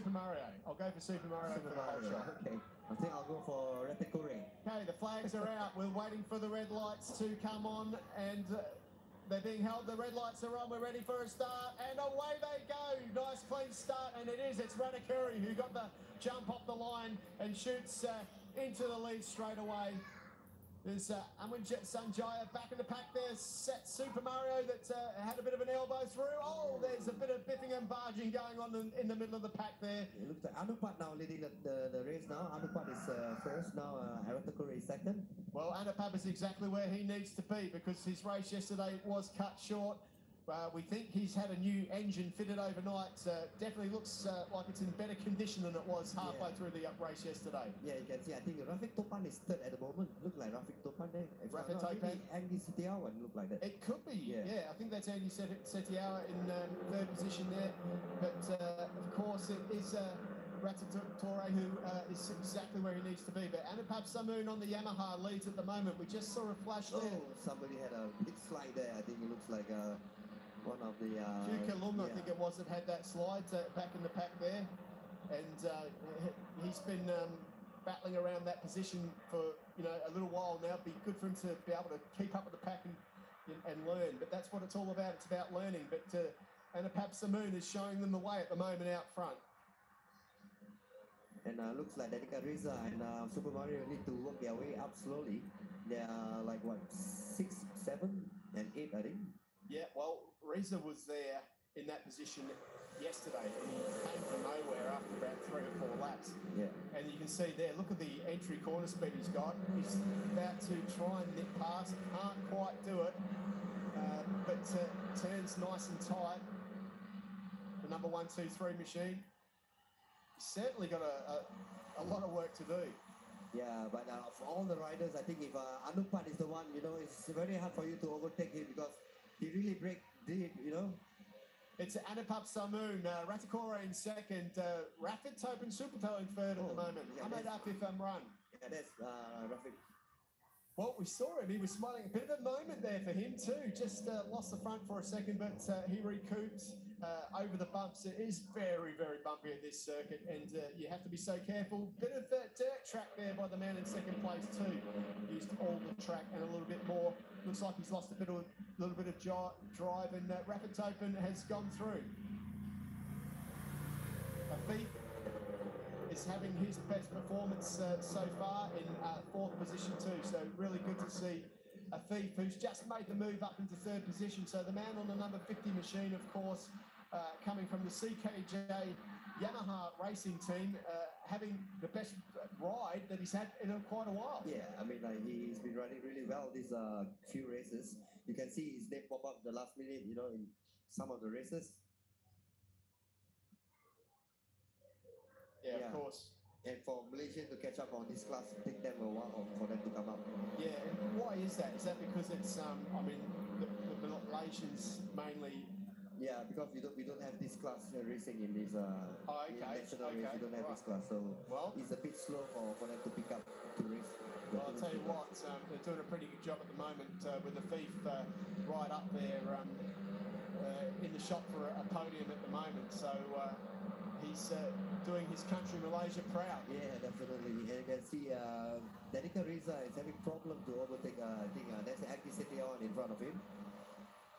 Super Mario? I'll go for Super Mario for the whole shot. Okay, I think I'll go for Rafid Topan. Okay, the flags are out. We're waiting for the red lights to come on, and they're being held. The red lights are on. We're ready for a start, and away they go. Nice clean start, and it is. It's Ranakuri who got the jump off the line and shoots into the lead straight away. There's Sanjaya back in the pack there. Set Super Mario that had a bit of an elbow through. Oh, there's a bit of biffing and barging going on in the middle of the pack there. It looks like Anupat now leading the race now. Anupat is first now. Aratakuri is second. Well, Anupap is exactly where he needs to be because his race yesterday was cut short. We think he's had a new engine fitted overnight. Definitely looks like it's in better condition than it was halfway through the race yesterday. Yeah, you can see. I think Rafid Topan is third at the moment. Look like Rafid Topan there. Rafid Topan. Andy Setiawan look like that. It could be. Yeah, I think that's Andy Setiawan in third position there. But of course, it is Rafid Topan who is exactly where he needs to be. But Anupap Samoon on the Yamaha leads at the moment. We just saw a flash there. Oh, somebody had a big slide there. I think it looks like one of the I think it was that had that slide back in the pack there, and he's been battling around that position for a little while now. It'd be good for him to be able to keep up with the pack and learn. But that's what it's all about. It's about learning. But Anupap Samoon is showing them the way at the moment out front. And looks like Danica Reza and Super Mario need to work their way up slowly. They are like what, 6, 7, and 8, I think. Yeah, well, Reza was there in that position yesterday, and he came from nowhere after about 3 or 4 laps. Yeah. And you can see there, look at the entry corner speed he's got. He's about to try and nip past, can't quite do it, but turns nice and tight. The number 1, 2, 3 machine. He's certainly got a lot of work to do. Yeah, but for all the riders, I think if Anupat is the one, it's very hard for you to overtake him because he really break deep, It's Anupap Samoon, Ratakore in second, Rafid Topan Sucipto in third at the moment. Ahmed Afif run. Yeah, that's Rafid. Well, we saw him. He was smiling. A bit of a moment there for him too. Just lost the front for a second, but he recouped over the bumps. It is very, very bumpy at this circuit, and you have to be so careful. Bit of dirt track there by the man in second place too. Used all the track and a little bit more. Looks like he's lost a little bit of drive, and Rafid Topan has gone through. Afif is having his best performance so far in 4th position too, so really good to see Afif, who's just made the move up into 3rd position. So the man on the number 50 machine, of course, coming from the CKJ Yamaha racing team, having the best ride that he's had in quite a while. Yeah, I mean, he's been running really well these few races. You can see his name pop up the last minute, in some of the races. Yeah, of course. And for Malaysians to catch up on this class, take them a while for them to come up. Yeah, and why is that? Is that because it's, I mean, the Malaysians mainly? Yeah, because we don't have this class racing in this national race. We don't have this class, so it's a bit slow for them to pick up to race. Well, I'll tell you what, they're doing a pretty good job at the moment with the Thief right up there in the shop for a podium at the moment. So he's doing his country Malaysia proud. Yeah, definitely. And you can see Danica Reza is having problem to overtake. I think that's Andy Setiawan in front of him.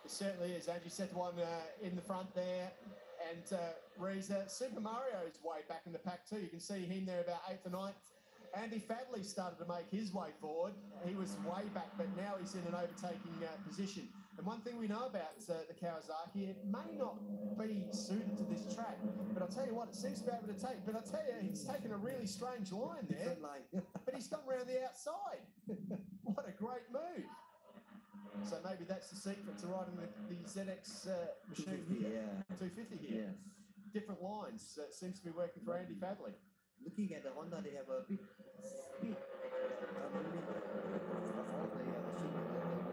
It certainly is. Andy Setiawan in the front there. And Reza, Super Mario is way back in the pack too. You can see him there about 8th or 9th. Andy Fadley started to make his way forward. He was way back, but now he's in an overtaking position. And one thing we know about the Kawasaki, it may not be suited to this track, but I'll tell you what, it seems to be able to take. But I'll tell you, he's taken a really strange line there, but he's gone around the outside. What a great move. So maybe that's the secret to riding the ZX machine here. 250 here. Yes. Different lines. Seems to be working for Andy Fadley. Looking at the Honda, they have a big speed. Of all the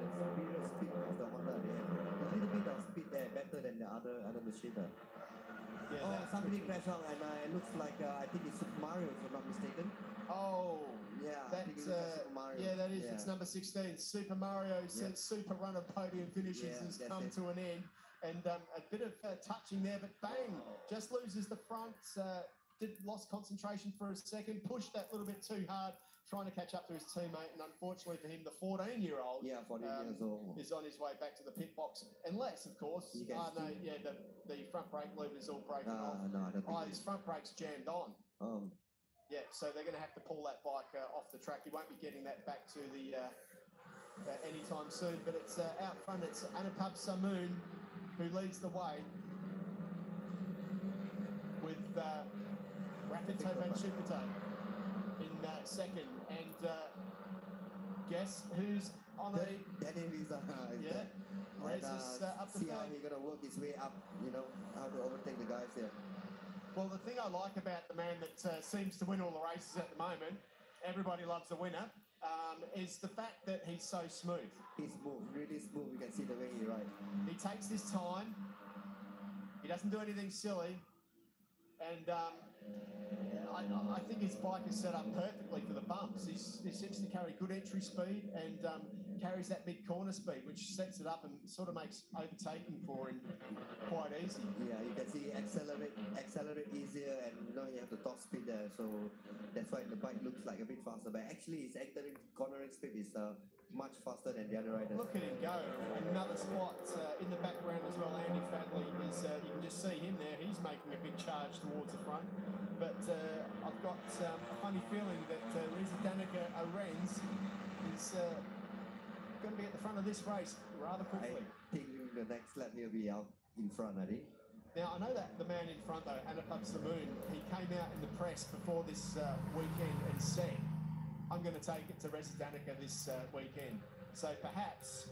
superior speed of the Honda, they have a little bit of speed there, better than the other machine. Yeah, oh, somebody crashed out, and it looks like I think it's Super Mario, if I'm not mistaken. Oh, yeah, that's Super Mario. Yeah, that is. Yeah. It's number 16. Super Mario's super run of podium finishes has come to an end, and a bit of touching there, but bang, just loses the front. lost concentration for a second, pushed that little bit too hard, trying to catch up to his teammate, and unfortunately for him, the 14-year-old 14 years old. is on his way back to the pit box, unless, of course, the front brake lever is all broken off. No, I don't think his front brake's jammed on. Yeah, so they're going to have to pull that bike off the track. He won't be getting that back to the anytime soon, but it's out front. It's Anupab Samoon who leads the way with Rafid Topan Sucipto in second, and guess who's on Reza's up the see how he's gonna work his way up, you know, how to overtake the guys here. Well, the thing I like about the man that seems to win all the races at the moment, everybody loves a winner, is the fact that he's so smooth. He's smooth, really smooth. You can see the way he rides. He takes his time. He doesn't do anything silly, and I think his bike is set up perfectly for the bumps. He seems to carry good entry speed and carries that mid-corner speed, which sets it up and sort of makes overtaking for him quite easy. Yeah, you can see accelerate easier, and you know you have the top speed there, so that's why the bike looks like a bit faster. But actually, his entering cornering speed is much faster than the other riders. Look at him go. Another spot in the background as well. Andy Fadley is, you can just see him there. He's making a big charge towards the front. But I've got a funny feeling that Danica Arens is going to be at the front of this race rather quickly. I think the next lap he'll be out in front, I think. Now, I know that the man in front, though, Anupab Samoon, he came out in the press before this weekend and said, I'm going to take it to Danica this weekend. So perhaps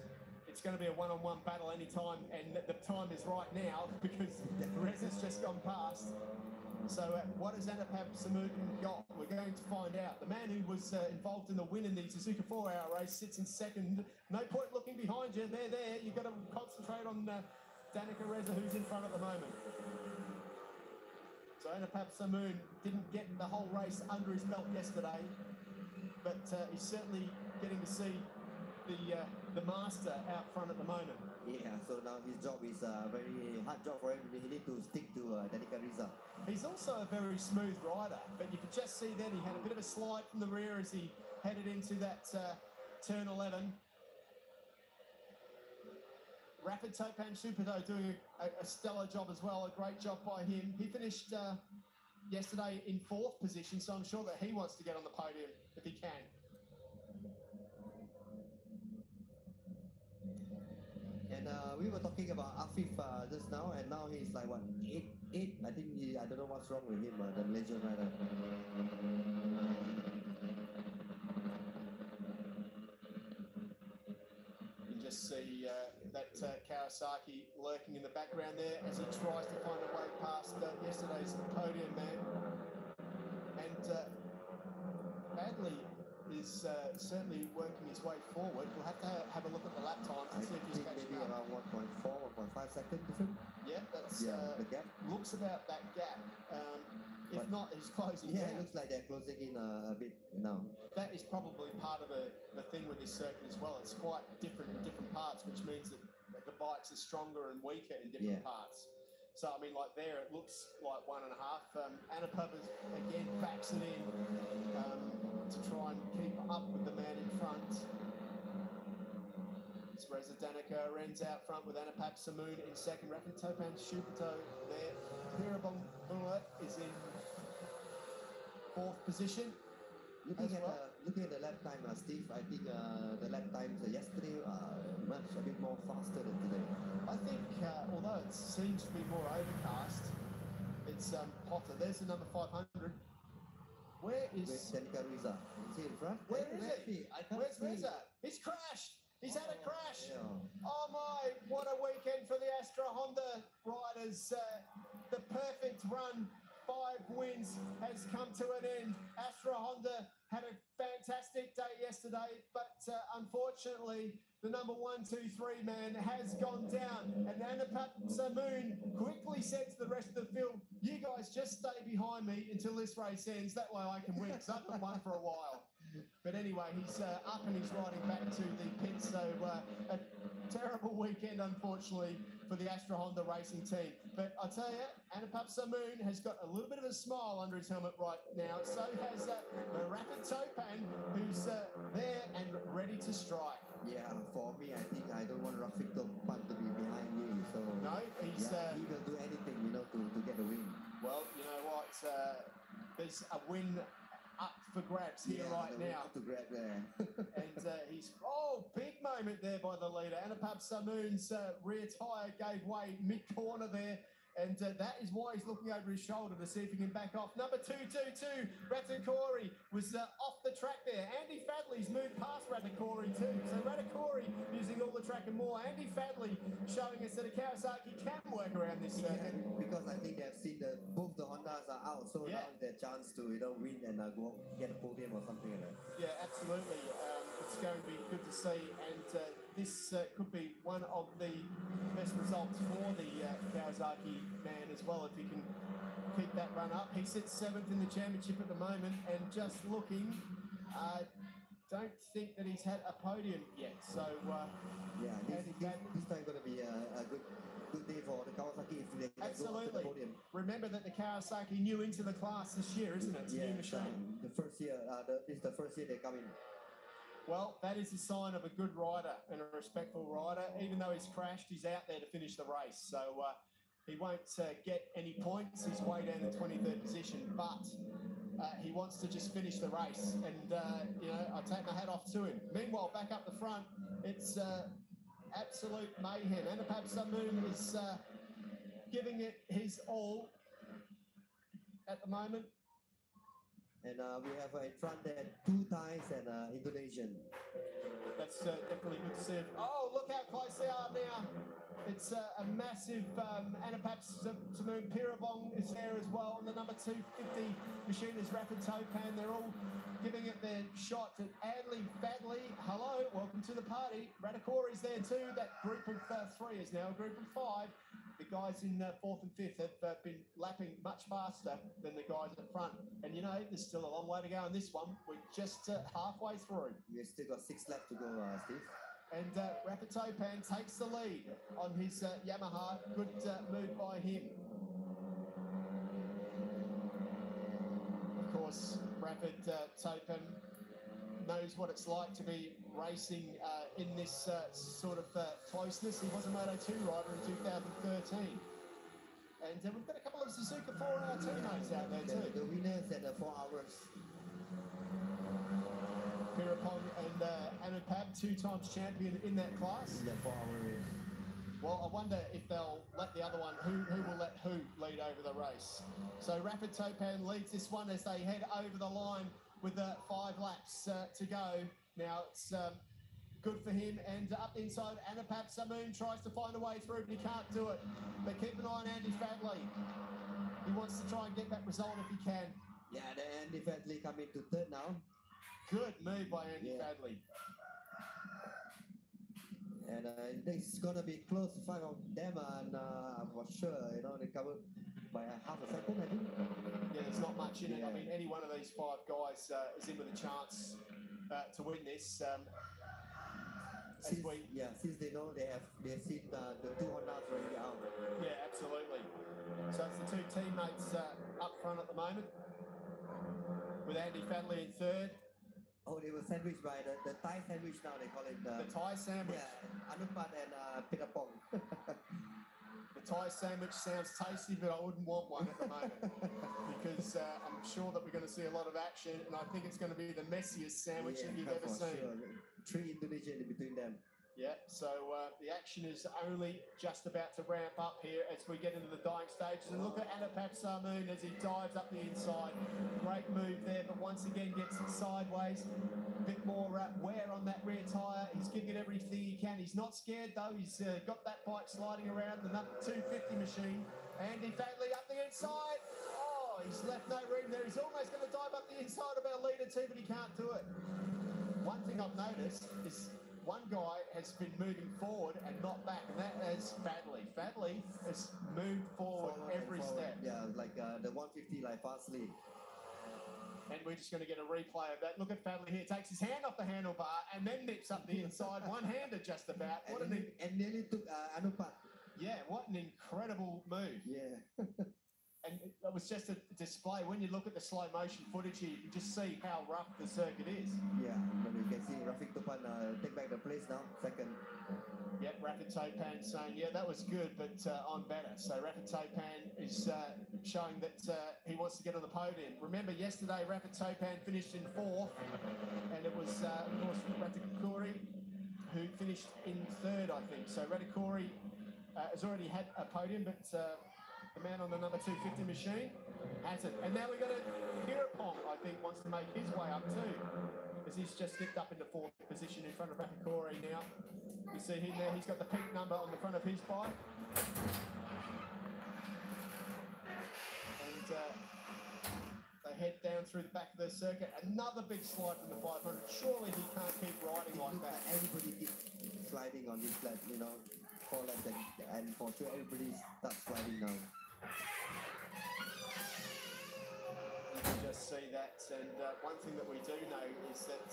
it's going to be a one-on-one battle anytime, and the time is right now because Rez has just gone past. So what has Anupab Samoon got? We're going to find out. The man who was involved in the win in the Suzuka 4-hour race sits in second. No point looking behind you. They're there. You've got to concentrate on Danica Reza, who's in front at the moment. So Anupab Samoon didn't get the whole race under his belt yesterday, but he's certainly getting to see the master out front at the moment. Yeah, so now his job is a very hard job for him. He needs to stick to Danica Reza. He's also a very smooth rider, but you could just see then he had a bit of a slide from the rear as he headed into that turn 11. Rafid Topan Sucipto doing a stellar job as well, a great job by him. He finished yesterday in 4th position, so I'm sure that he wants to get on the podium if he can. And we were talking about Afif just now, and now he's like, what, 8? I think I don't know what's wrong with him, the Malaysian rider. You can just see that Kawasaki lurking in the background there as he tries to find a way past yesterday's podium man. And Badley is certainly working his way forward. We'll have to have a look at the lap times and see if he's catching maybe up. around 1.4, 1.5 seconds different. Yeah, that's the gap. Looks about that gap. If not, he's closing down. Yeah, it looks like they're closing in a bit now. That is probably part of the thing with this circuit as well. It's quite different in different parts, which means that the bikes are stronger and weaker in different parts. So, I mean, like there, it looks like 1.5. Anupab again backs it in to try and keep up with the man in front. It's Reza Danica Arens out front with Anupab Samoon in second. Rafid Topan Sucipto there. Pirabong is in 4th position. Looking at the lap time, Steve, I think the lap times yesterday are much a bit more faster than today. I think, although it seems to be more overcast, it's hotter. There's the number 500. Where is Danica Reza? Is he in front? Where is he? Where's see. Reza? He's crashed. He's had a crash. Yeah. Oh my! What a weekend for the Astra Honda riders. The perfect run. 5 wins has come to an end. Astra Honda had a fantastic day yesterday, but unfortunately, the number 1, 2, 3 man has gone down. And Anupab Samoon quickly said to the rest of the field, "You guys just stay behind me until this race ends. That way I can win, because I haven't won for a while." But anyway, he's up and he's riding back to the pit. So a terrible weekend, unfortunately, for the Astra Honda racing team. But I tell you, Adalah Samoon has got a little bit of a smile under his helmet right now. So has Rafid Topan, who's there and ready to strike. Yeah, for me, I think I don't want Rafid Topan to be behind me. So no, he's he will do anything, you know, to get a win. Well, you know what? There's a win up for grabs here right now. To grab there. And he's big moment there by the leader. Adalah Samoon's rear tyre gave way mid-corner there. And that is why he's looking over his shoulder to see if he can back off. Number 222, Ratakori, was off the track there. Andy Fadley's moved past Ratakori too. So Ratakori using all the track and more. Andy Fadley showing us that a Kawasaki can work around this circuit. Because I think they've seen both the Hondas are out, so now their chance to win and go get a podium or something like that. Yeah, absolutely. It's going to be good to see, and this could be one of the best results for the Kawasaki man as well, if he can keep that run up. He sits 7th in the championship at the moment, and just looking, don't think that he's had a podium yet. So yeah, this time going to be a good day for the Kawasaki if they absolutely go to the podium. Remember that the Kawasaki new into the class this year, isn't it? It's a new machine. The first year, this is the first year they come in. Well, that is a sign of a good rider and a respectful rider. Even though he's crashed, he's out there to finish the race. So he won't get any points. He's way down in 23rd position, but he wants to just finish the race. And, you know, I take my hat off to him. Meanwhile, back up the front, it's absolute mayhem. Adalah Samoon is giving it his all at the moment. And we have in front there 2 Thais and Indonesian. That's definitely good to see. Oh, look how close they are now. It's a massive Adalah Samoon. Pirabong is there as well. And the number 250 machine is Rafid Topan. They're all giving it their shot. And Adley Fadley, hello, welcome to the party. Ratakori's there too. That group of 3 is now a group of 5. The guys in 4th and 5th have been lapping much faster than the guys at front. And, you know, there's still a long way to go on this one. We're just halfway through. We've still got 6 laps to go, Steve. And Rafid Topan takes the lead on his Yamaha. Good move by him. Of course, Rafid Topan knows what it's like to be racing in this sort of closeness. He was a Moto2 rider in 2013. And we've got a couple of Suzuka 4-hour teammates out there too. The winners at the 4 hours. Pirapong and Adalah, 2 times champion in that class. In the 4-hour race. Well, I wonder if they'll let the other one, who will let who lead over the race. So Rafid Topan leads this one as they head over the line with 5 laps to go. Now it's good for him, and up the inside, Adalah Samoon tries to find a way through, but he can't do it. But keep an eye on Andy Fadley. He wants to try and get that result if he can. Yeah, the Andy Fadley coming to 3rd now. Good move by Andy Fadley. And it's going to be close fight of them, and I'm not sure, you know, they covered by half a second, I think. Yeah, there's not much in it. I mean, any one of these 5 guys is in with a chance to win this. Since they know they've seen the 2 Hondas already out. Yeah, absolutely. So it's the 2 teammates up front at the moment, with Andy Fadley in 3rd. Oh, they were sandwiched by the Thai sandwich now, they call it. The Thai sandwich. Yeah, Anupat and Pitapong. The Thai sandwich sounds tasty, but I wouldn't want one at the moment because I'm sure that we're going to see a lot of action, and I think it's going to be the messiest sandwich that you've ever seen. Sure. 3 Indonesian in between them. Yeah, so the action is only just about to ramp up here as we get into the dying stages. And look at Adalah Samoon as he dives up the inside. Great move there, but once again gets it sideways. A bit more wear on that rear tyre. He's giving it everything he can. He's not scared though. He's got that bike sliding around. The number 250 machine. Andy Fadley up the inside. Oh, he's left no room there. He's almost going to dive up the inside of our leader too, but he can't do it. One thing I've noticed is one guy has been moving forward and not back, and that is Fadley. Fadley has moved forward every step. Yeah, like the 150, like fastly. And we're just going to get a replay of that. Look at Fadley here. Takes his hand off the handlebar and then nips up the inside. One-handed just about. And nearly took Anupat. Yeah, what an incredible move. Yeah. And it was just a display. When you look at the slow motion footage here, you can just see how rough the circuit is. Yeah, but you can see Rafid Topan take back the place now, second. Yep, Rafid Topan saying, yeah, that was good, but I'm better. So Rafid Topan is showing that he wants to get on the podium. Remember, yesterday Rafid Topan finished in 4th, and it was, of course, Ratikuri who finished in 3rd, I think. So Ratikuri has already had a podium, but the man on the number 250 machine hasn't. And now we've got Pirapong, I think, wants to make his way up too, as he's just slipped up into 4th position in front of Ratikuri now. You see him there, he's got the pink number on the front of his bike. And they head down through the back of the circuit. Another big slide from the 500. Surely he can't keep riding like that. Everybody keeps sliding on this lap, you know, 4 laps, and for sure everybody starts sliding now. You can just see that, and one thing that we do know is that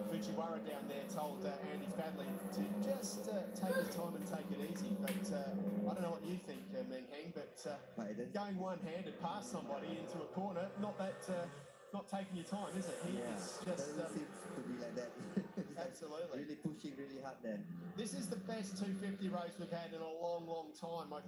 Fujiwara down there told Andy Fadley to just take his time and take it easy. But I don't know what you think, Mengheng, but going one-handed past somebody into a corner, not taking your time, is it? It's just doesn't seem to be like that. Absolutely. Really pushing really hard there. This is the best 250 race we've had in a long, long time. I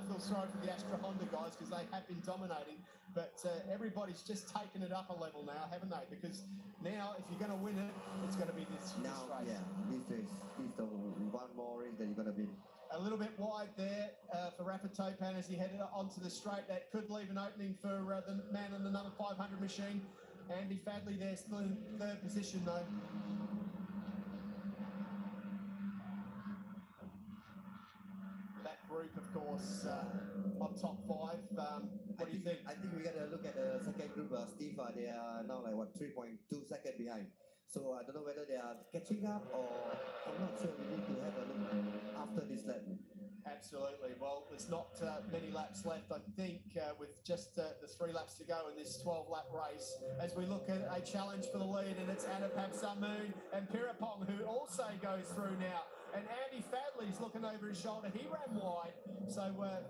feel sorry for the Astra Honda guys because they have been dominating, but everybody's just taken it up a level now, haven't they? Because now, if you're going to win it, it's going to be this race. Yeah, this race. This is the one more race that you're going to win. A little bit wide there for Rafid Topan as he headed onto the straight. That could leave an opening for the man on the number 500 machine. Andy Fadley there, still in 3rd position though. That group, of course, on top 5. What do you think? I think we got to look at the second group. Steve, they are now like 3.2 seconds behind. So I don't know whether they are catching up or I'm not sure. We need to have a look after this lap. Absolutely. Well, there's not many laps left, I think, with just the 3 laps to go in this 12-lap race. As we look at a challenge for the lead, and it's Anapap Samoon and Pirapong, who also goes through now. And Andy Fadley's looking over his shoulder. He ran wide. So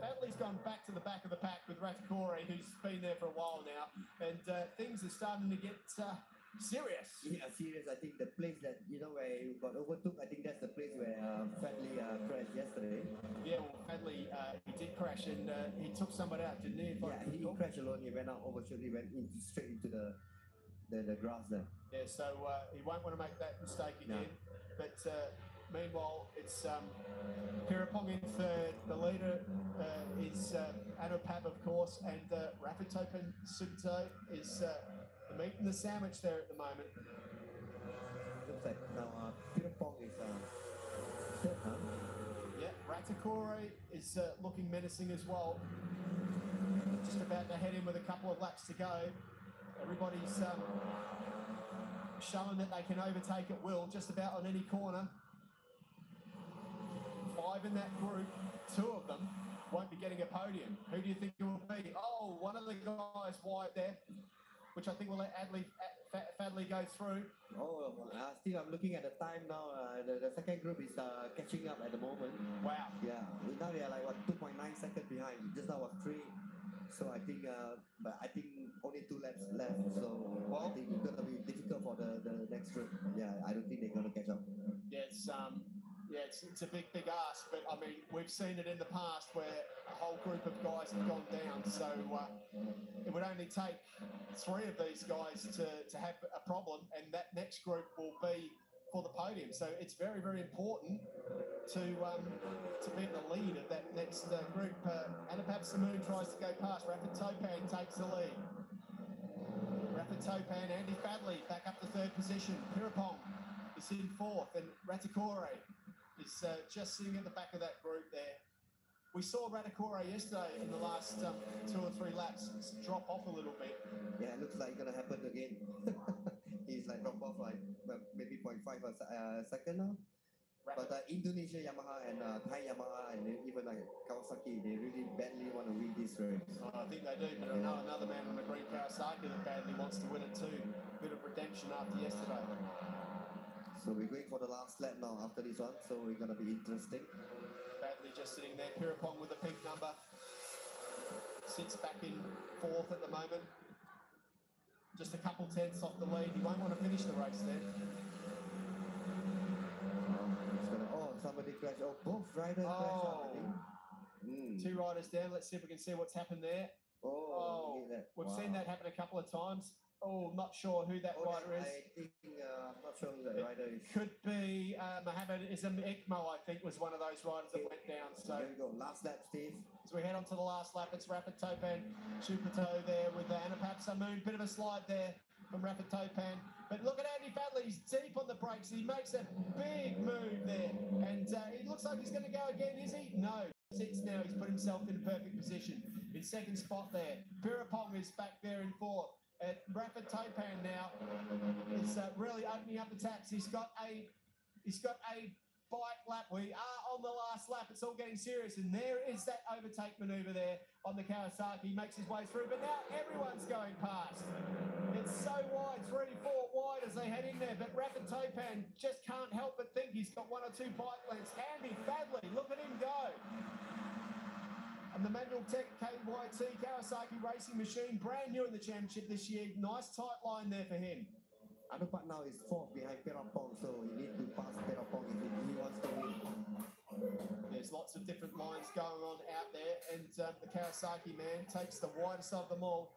Fadley's gone back to the back of the pack with Ratikuri, who's been there for a while now. And things are starting to get serious. Yeah, serious. I think the place that, where he got overtook, I think that's the place where Fadley crashed yesterday. Yeah, well, Fadley, he did crash and he took somebody out, didn't he? Yeah, he crashed alone. He went out, overshoot, he went straight into the grass there. Yeah, so he won't want to make that mistake again. No. But meanwhile, it's Pirapong in 3rd. The leader is Anupap, of course, and Rafid Topan Sucipto is the meat and the sandwich there at the moment. Looks like now Pirapong is 3rd, huh? Yeah, Ratikuri is looking menacing as well. Just about to head in with a couple of laps to go. Everybody's showing that they can overtake at will, just about on any corner. 5 in that group, 2 of them won't be getting a podium. Who do you think it will be? Oh, one of the guys wide there, which I think will let Fadley go through. Oh, still I'm looking at the time now. The second group is catching up at the moment. Wow. Yeah, now they are like 2.9 seconds behind. Just now was 3. So I think, but I think only 2 laps left. So I think it's gonna be difficult for the next group. Yeah, I don't think they're gonna catch up. Yeah, it's a big ask, but I mean we've seen it in the past where a whole group of guys have gone down. So it would only take 3 of these guys to have a problem, and that next group will be for the podium. So it's very, very important to be at the lead of that next group. Anupap Samoon tries to go past. Rafid Topan takes the lead. Rafid Topan, Andy Fadley back up to 3rd position. Pirapong is in 4th, and Ratikuri is just sitting at the back of that group there. We saw Ratikuri yesterday in the last 2 or 3 laps drop off a little bit. Yeah, it looks like it's gonna happen again. He's like drop off like maybe 0.5 a second now. But Indonesia Yamaha and Thai Yamaha and even like Kawasaki, they really badly want to win this race. Oh, I think they do, but I know another man on the green Kawasaki that badly wants to win it too. Bit of redemption after yesterday. So we're going for the last lap now after this one, so we're going to be interesting. Badly just sitting there, Pirapong with the pink number. Sits back in fourth at the moment. Just a couple tenths off the lead. He won't want to finish the race then. Somebody crashed. Oh, both riders crashed out, I think. Two riders down. Let's see if we can see what's happened there. We've seen that happen a couple of times. Oh, not sure who that rider is. I think, I'm not sure who that rider is. Could be Mohammed Isam-Ikmo, I think, was one of those riders that went down. So there we go. Last lap, Steve. So we head on to the last lap. It's Rafid Topan Sucipto there with Anapap Samoon. Bit of a slide there from Rafid Topan. But look at Andy Fadley. He's deep on the brakes. He makes a big move there. And it looks like he's going to go again, is he? No. Sits now. He's put himself in a perfect position. In second spot there. Pirapong is back there in fourth. Rafid Topan now is really opening up the taps. He's got a bike lap. We are on the last lap. It's all getting serious. And there is that overtake manoeuvre there on the Kawasaki. He makes his way through. But now everyone's going past. It's so wide, 3-4 wide as they head in there. But Rafid Topan just can't help but think he's got one or two bike lengths. Andy Fadley, look at him go. And the Manual Tech KYT Kawasaki racing machine, brand new in the championship this year. Nice tight line there for him. Anupat now is fourth behind Pirapong, so he needs to pass Pirapong if he wants to win. There's lots of different lines going on out there, and the Kawasaki man takes the widest of them all.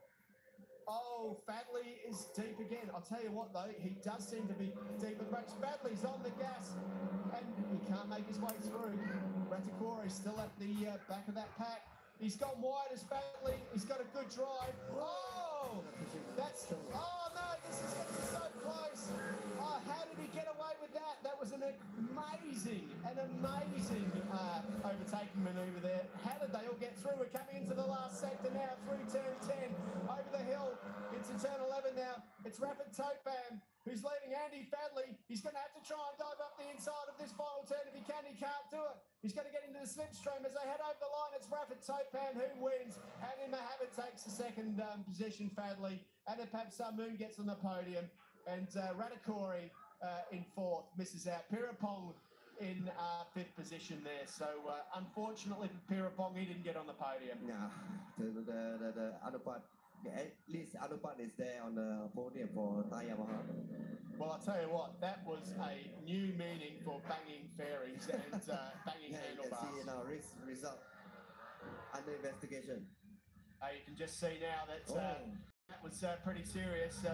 Oh, Fadley is deep again. I'll tell you what, though, he does seem to be deep in the brakes. Fadley's on the gas, and he can't make his way through. Ratakori's still at the back of that pack. He's gone wide as Fadley. He's got a good drive. Oh, no, this is so close. Oh, how did he get away with that? That was an amazing overtaking manoeuvre there. How did they all get through? We're coming into the last sector now, through turn 10, over the hill into turn 11 now. It's Rafid Topan who's leading Andy Fadley. He's going to have to try and dive up the inside of this final turn. If he can, he can't do it. He's going to get into the slipstream as they head over the line. It's Rafid Topan who wins. And then Mohammed takes the second position, Fadley. Anapap Samoon gets on the podium. And Ratakori in fourth, misses out. Pirapong in fifth position there. So unfortunately for Pirapong, he didn't get on the podium. Yeah, the Anupat, at least Anupat is there on the podium for Thai Yamaha. Well, I'll tell you what, that was a new meaning for banging fairings and banging handlebars. You can see now, result under investigation. You can just see now that that was pretty serious.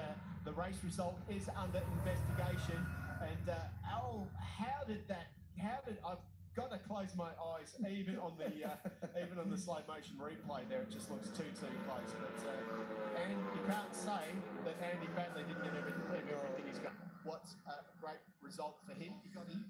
The race result is under investigation. And I've got to close my eyes even on the slow motion replay there. It just looks too close. But and you can't say that Andy Fadley didn't get everything he's got. What's a great result for him? He got in.